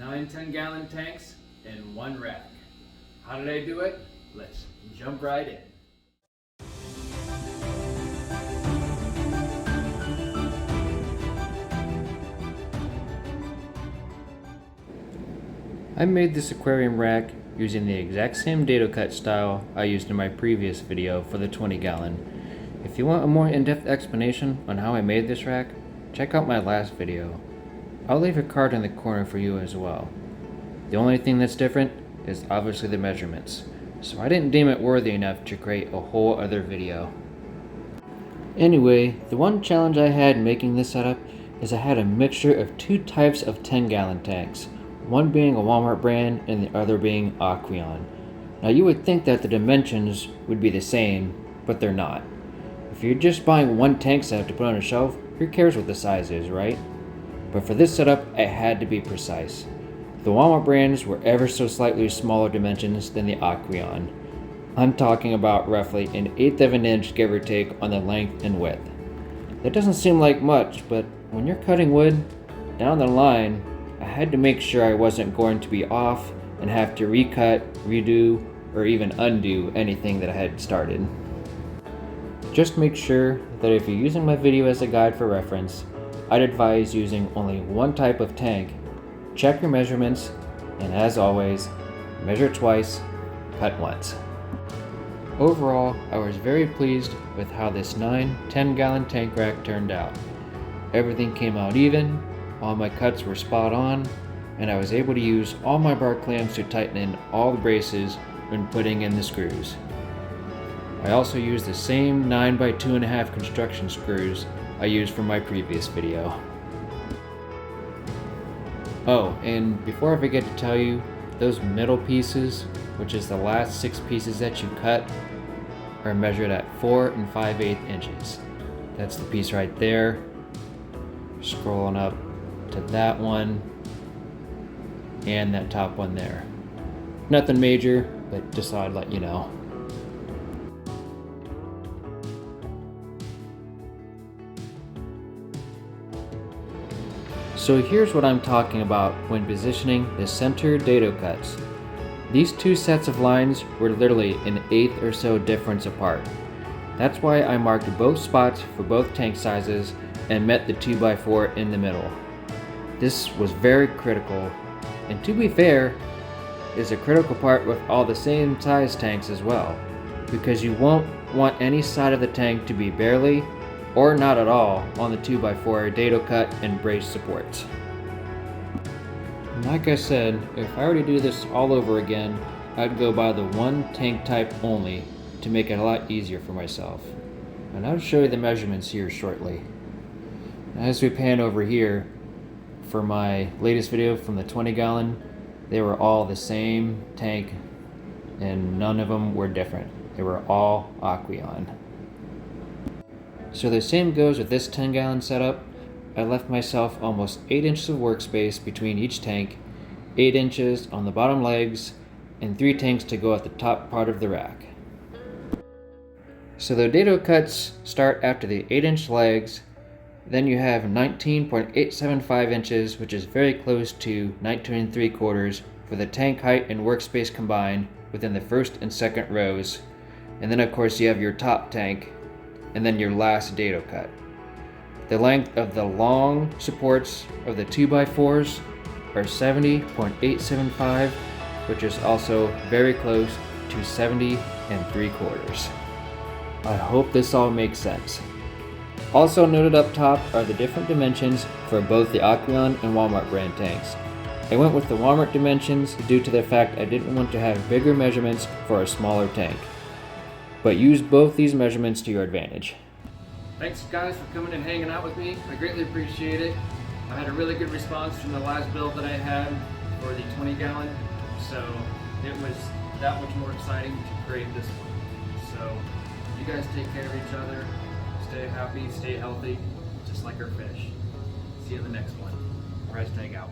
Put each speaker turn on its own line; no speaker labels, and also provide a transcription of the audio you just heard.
9 10-gallon tanks in one rack. How did I do it? Let's jump right in. I made this aquarium rack using the exact same dado cut style I used in my previous video for the 20-gallon. If you want a more in-depth explanation on how I made this rack, check out my last video. I'll leave a card in the corner for you as well. The only thing that's different is obviously the measurements, so I didn't deem it worthy enough to create a whole other video. Anyway, the one challenge I had making this setup is I had a mixture of two types of 10-gallon tanks, one being a Walmart brand and the other being Aquarium. Now you would think that the dimensions would be the same, but they're not. If you're just buying one tank set to put on a shelf, who cares what the size is, right? But for this setup, it had to be precise. The Walmart brands were ever so slightly smaller dimensions than the Aquarium. I'm talking about roughly 1/8 of an inch, give or take, on the length and width. That doesn't seem like much, but when you're cutting wood, down the line, I had to make sure I wasn't going to be off and have to recut, redo, or even undo anything that I had started. Just make sure that if you're using my video as a guide for reference, I'd advise using only one type of tank. Check your measurements, and as always, measure twice, cut once. Overall, I was very pleased with how this 9 10-gallon tank rack turned out. Everything came out even, all my cuts were spot on, and I was able to use all my bar clamps to tighten in all the braces when putting in the screws. I also used the same 9x2.5 construction screws I used from my previous video. Oh, and before I forget to tell you, those middle pieces, which is the last 6 pieces that you cut, are measured at 4 5/8 inches. That's the piece right there. Scrolling up to that one, and that top one there. Nothing major, but just thought I'd let you know. So here's what I'm talking about when positioning the center dado cuts. These two sets of lines were literally 1/8 or so difference apart. That's why I marked both spots for both tank sizes and met the 2x4 in the middle. This was very critical, and to be fair, is a critical part with all the same size tanks as well, because you won't want any side of the tank to be barely or not at all on the 2x4 dado cut and brace supports. And like I said, if I were to do this all over again, I'd go by the one tank type only to make it a lot easier for myself. And I'll show you the measurements here shortly. As we pan over here, for my latest video from the 20-gallon, they were all the same tank and none of them were different. They were all Aquarium. So the same goes with this 10-gallon setup. I left myself almost 8 inches of workspace between each tank, 8 inches on the bottom legs, and 3 tanks to go at the top part of the rack. So the dado cuts start after the 8-inch legs, then you have 19.875 inches, which is very close to 19 3/4 for the tank height and workspace combined within the first and second rows. And then of course you have your top tank, and then your last dado cut. The length of the long supports of the 2x4s are 70.875, which is also very close to 70 3/4. I hope this all makes sense. Also noted up top are the different dimensions for both the Aquarium and Walmart brand tanks. I went with the Walmart dimensions due to the fact I didn't want to have bigger measurements for a smaller tank. But use both these measurements to your advantage. Thanks guys for coming and hanging out with me. I greatly appreciate it. I had a really good response from the last build that I had for the 20-gallon, so it was that much more exciting to create this one. So you guys take care of each other, stay happy, stay healthy, just like our fish. See you in the next one. Rise Tank out.